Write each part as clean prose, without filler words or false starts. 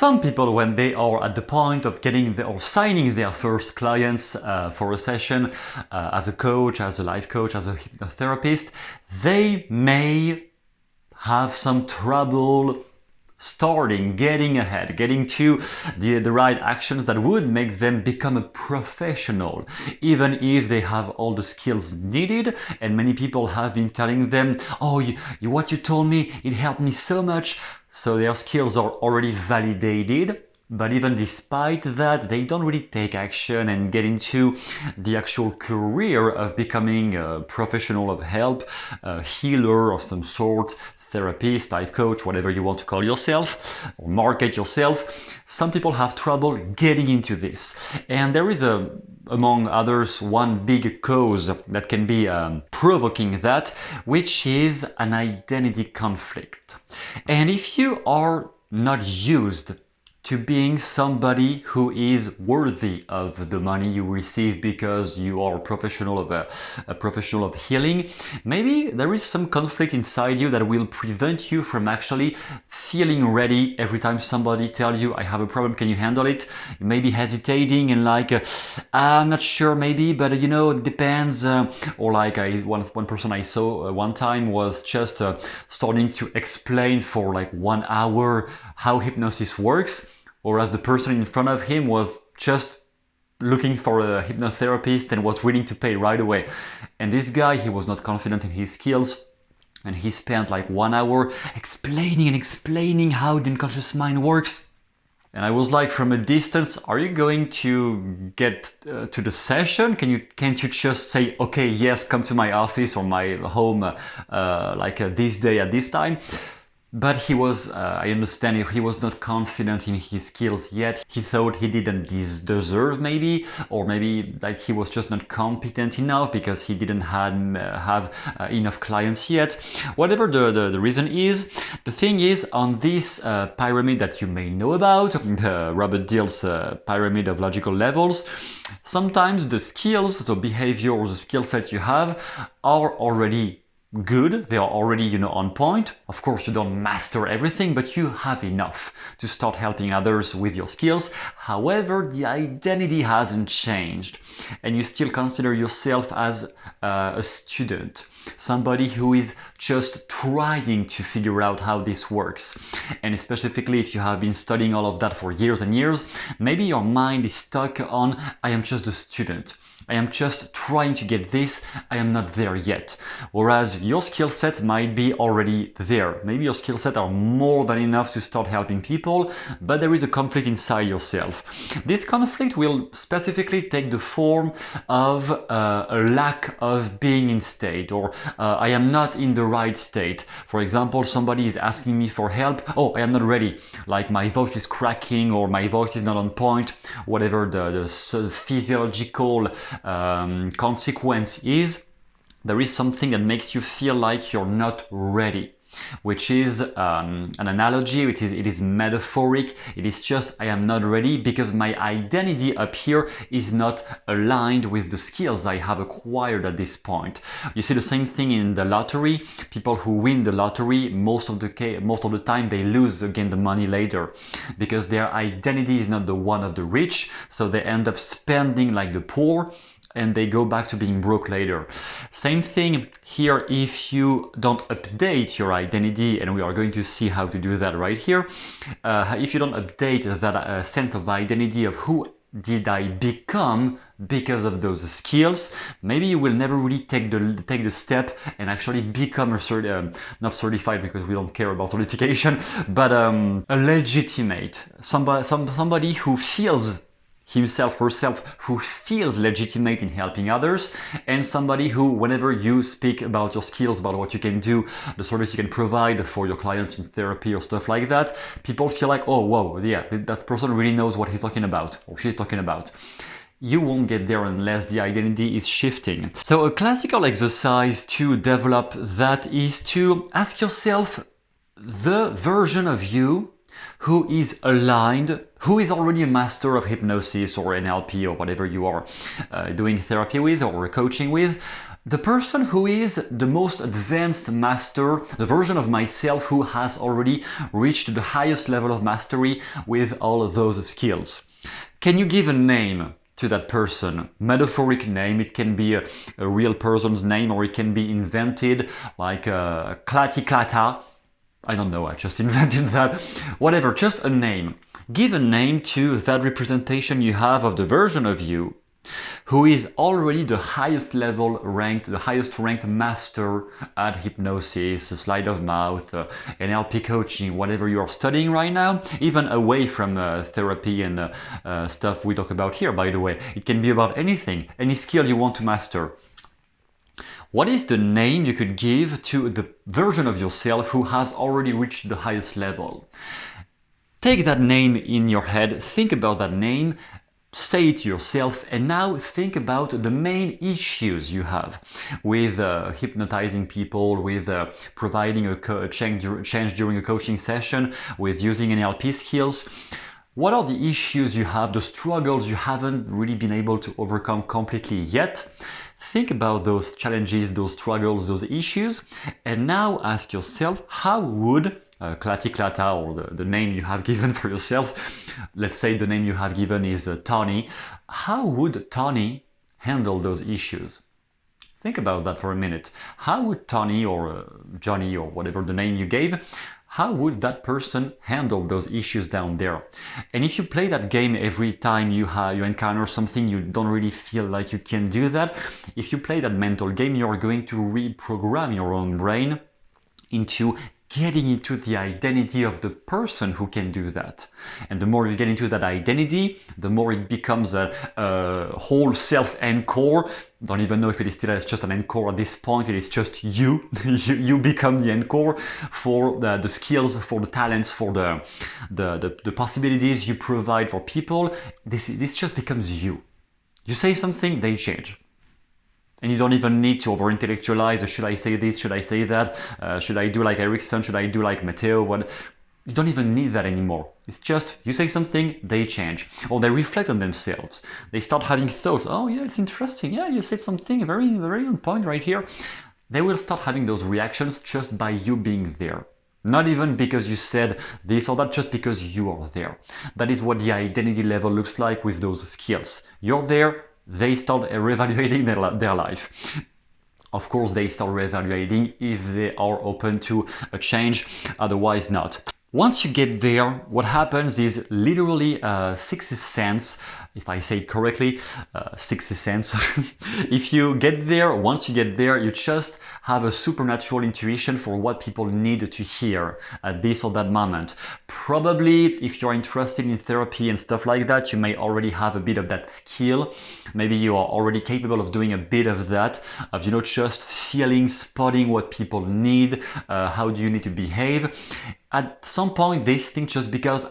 Some people, when they are at the point of getting or signing their first clients for a session as a coach, as a life coach, as a hypnotherapist, they may have some trouble starting, getting ahead, getting to the right actions that would make them become a professional, even if they have all the skills needed. And many people have been telling them, oh, what you told me, it helped me so much. So their skills are already validated. But even despite that, they don't really take action and get into the actual career of becoming a professional of help, a healer of some sort, therapist, life coach, whatever you want to call yourself, or market yourself. Some people have trouble getting into this. And there is among others, one big cause that can be provoking that, which is an identity conflict. And if you are not used to being somebody who is worthy of the money you receive because you are a professional of healing, maybe there is some conflict inside you that will prevent you from actually feeling ready every time somebody tells you, I have a problem, can you handle it? You may be hesitating and like, I'm not sure maybe, but you know, it depends. Or like one person I saw one time was just starting to explain for like 1 hour how hypnosis works. Whereas the person in front of him was just looking for a hypnotherapist and was willing to pay right away. And this guy, he was not confident in his skills. And he spent like 1 hour explaining how the unconscious mind works. And I was like, from a distance, are you going to get to the session? Can't you just say, okay, yes, come to my office or my home this day at this time? But he was, I understand, he was not confident in his skills yet. He thought he didn't deserve maybe, or maybe like he was just not competent enough because he didn't have enough clients yet. Whatever the reason is, the thing is, on this pyramid that you may know about, the Robert Dill's pyramid of logical levels, sometimes the skills, the behavior or the skill set you have are already good, they are already, on point. Of course, you don't master everything, but you have enough to start helping others with your skills. However, the identity hasn't changed, and you still consider yourself as a student, somebody who is just trying to figure out how this works. And specifically, if you have been studying all of that for years and years, maybe your mind is stuck on, I am just a student. I am just trying to get this, I am not there yet. Whereas your skill set might be already there. Maybe your skill set are more than enough to start helping people, but there is a conflict inside yourself. This conflict will specifically take the form of a lack of being in state, or I am not in the right state. For example, somebody is asking me for help, oh, I am not ready, like my voice is cracking or my voice is not on point, whatever the physiological consequence is, there is something that makes you feel like you're not ready, which is an analogy, it is metaphoric. It is just, I am not ready because my identity up here is not aligned with the skills I have acquired at this point. You see the same thing in the lottery. People who win the lottery, most of the time they lose again the money later because their identity is not the one of the rich, so they end up spending like the poor, and they go back to being broke later. Same thing here if you don't update your identity, and we are going to see how to do that right here. If you don't update that sense of identity of who did I become because of those skills, maybe you will never really take the step and actually become not certified, because we don't care about certification, but a legitimate, somebody who feels himself, herself, who feels legitimate in helping others, and somebody who, whenever you speak about your skills, about what you can do, the service you can provide for your clients in therapy or stuff like that, people feel like, oh, whoa, yeah, that person really knows what he's talking about or she's talking about. You won't get there unless the identity is shifting. So a classical exercise to develop that is to ask yourself the version of you who is aligned, who is already a master of hypnosis or NLP or whatever you are doing therapy with or coaching with. The person who is the most advanced master, the version of myself who has already reached the highest level of mastery with all of those skills. Can you give a name to that person? Metaphoric name, it can be a real person's name, or it can be invented, like Klati Klata. I don't know, I just invented that. Whatever, just a name. Give a name to that representation you have of the version of you who is already the highest level ranked, the highest ranked master at hypnosis, sleight of mouth, NLP coaching, whatever you are studying right now, even away from therapy and stuff we talk about here, by the way. It can be about anything, any skill you want to master. What is the name you could give to the version of yourself who has already reached the highest level? Take that name in your head, think about that name, say it to yourself, and now think about the main issues you have with hypnotizing people, with providing a change during a coaching session, with using NLP skills. What are the issues you have, the struggles you haven't really been able to overcome completely yet? Think about those challenges, those struggles, those issues, and now ask yourself, how would Klati Klata, or the name you have given for yourself, let's say the name you have given is Tony, how would Tony handle those issues? Think about that for a minute. How would Tony or Johnny or whatever the name you gave, how would that person handle those issues down there? And if you play that game every time you encounter something you don't really feel like you can do that, if you play that mental game, you're going to reprogram your own brain into getting into the identity of the person who can do that. And the more you get into that identity, the more it becomes a whole self-encore. Don't even know if it is still just an encore at this point. It is just you. You become the encore for the skills, for the talents, for the possibilities you provide for people. This just becomes you. You say something, they change. And you don't even need to over-intellectualize, should I say this, should I say that, should I do like Erickson, should I do like Matteo, what? You don't even need that anymore. It's just, you say something, they change. Or they reflect on themselves. They start having thoughts, oh yeah, it's interesting, yeah, you said something very, very on point right here. They will start having those reactions just by you being there. Not even because you said this or that, just because you are there. That is what the identity level looks like with those skills. You're there, they start reevaluating their life. Of course, they start reevaluating if they are open to a change, otherwise not. Once you get there, what happens is literally 60 cents, if I say it correctly, 60 cents. If you get there, once you get there, you just have a supernatural intuition for what people need to hear at this or that moment. Probably, if you're interested in therapy and stuff like that, you may already have a bit of that skill. Maybe you are already capable of doing a bit of that, of, you know, just feeling, spotting what people need, how do you need to behave. At some point, this thing just becomes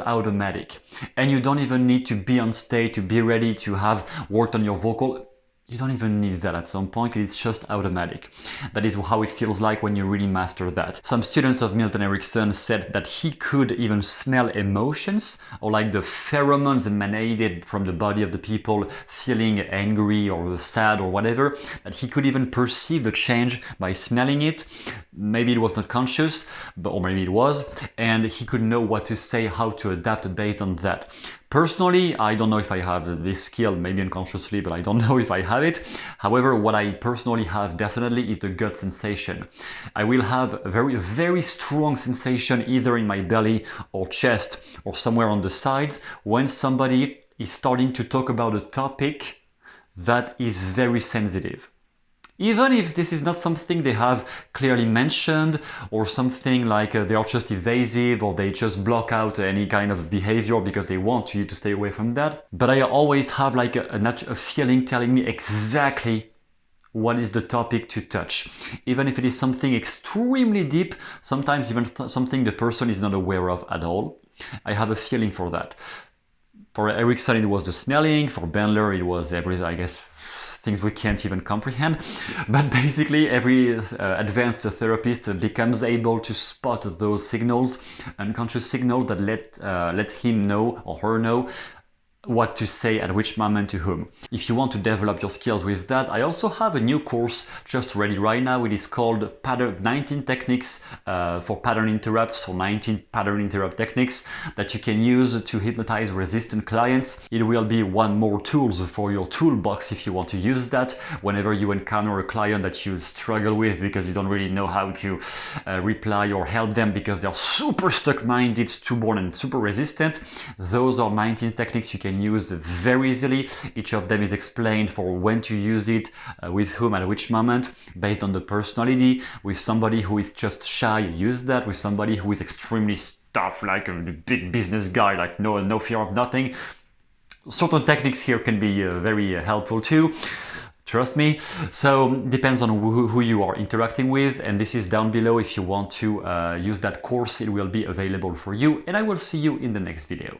automatic, and you don't even need to be on stage to be ready to have worked on your vocal. You don't even need that at some point, it's just automatic. That is how it feels like when you really master that. Some students of Milton Erickson said that he could even smell emotions, or like the pheromones emanated from the body of the people feeling angry or sad or whatever, that he could even perceive the change by smelling it. Maybe it was not conscious, or maybe it was, and he could know what to say, how to adapt based on that. Personally, I don't know if I have this skill, maybe unconsciously, but I don't know if I have it. However, what I personally have definitely is the gut sensation. I will have a very, very strong sensation either in my belly or chest or somewhere on the sides when somebody is starting to talk about a topic that is very sensitive. Even if this is not something they have clearly mentioned, or something like they are just evasive, or they just block out any kind of behavior because they want you to stay away from that. But I always have like a feeling telling me exactly what is the topic to touch. Even if it is something extremely deep, sometimes even something the person is not aware of at all. I have a feeling for that. For Erickson, it was the smelling. For Bandler, it was everything, I guess, things we can't even comprehend. But basically, every advanced therapist becomes able to spot those signals, unconscious signals that let him know or her know what to say at which moment to whom. If you want to develop your skills with that, I also have a new course just ready right now. It is called 19 Techniques for Pattern Interrupts, or 19 Pattern Interrupt Techniques that you can use to hypnotize resistant clients. It will be one more tools for your toolbox if you want to use that whenever you encounter a client that you struggle with because you don't really know how to reply or help them because they're super stuck-minded, stubborn and super resistant. Those are 19 techniques you can use very easily. Each of them is explained for when to use it, with whom at which moment, based on the personality. With somebody who is just shy, use that. With somebody who is extremely tough, like a big business guy, like no fear of nothing, certain techniques here can be very helpful too. Trust me. So depends on who you are interacting with, and this is down below if you want to use that course. It will be available for you, and I will see you in the next video.